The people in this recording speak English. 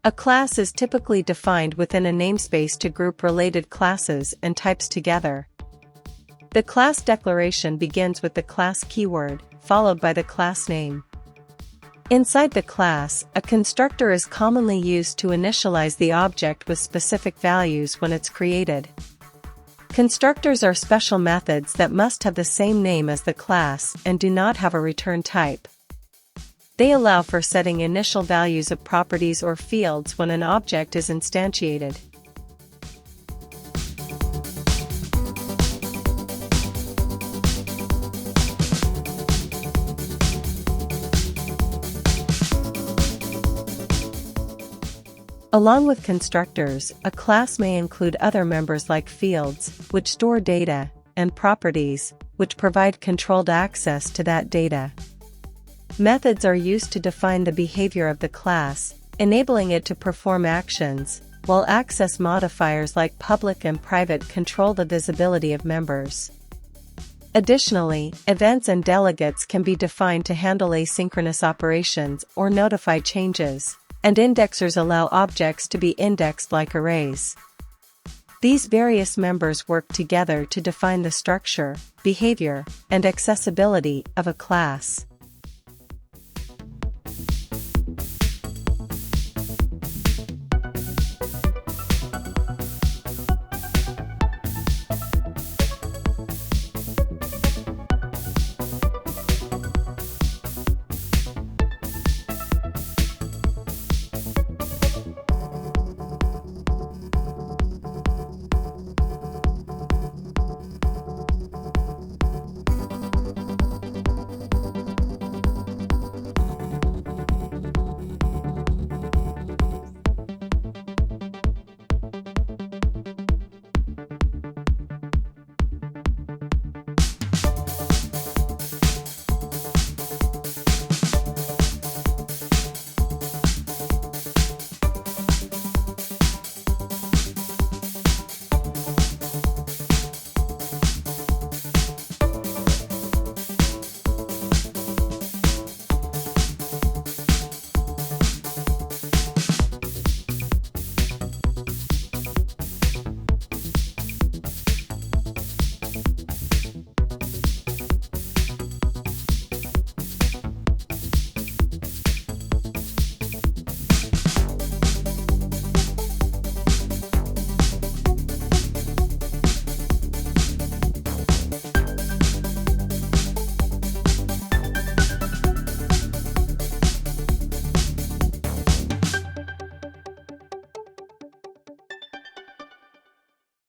A class is typically defined within a namespace to group related classes and types together. The class declaration begins with the class keyword, followed by the class name. Inside the class, a constructor is commonly used to initialize the object with specific values when it's created. Constructors are special methods that must have the same name as the class and do not have a return type. They allow for setting initial values of properties or fields when an object is instantiated. Along with constructors, a class may include other members like fields, which store data, and properties, which provide controlled access to that data. Methods are used to define the behavior of the class, enabling it to perform actions, while access modifiers like public and private control the visibility of members. Additionally, events and delegates can be defined to handle asynchronous operations or notify changes, and indexers allow objects to be indexed like arrays. These various members work together to define the structure, behavior, and accessibility of a class.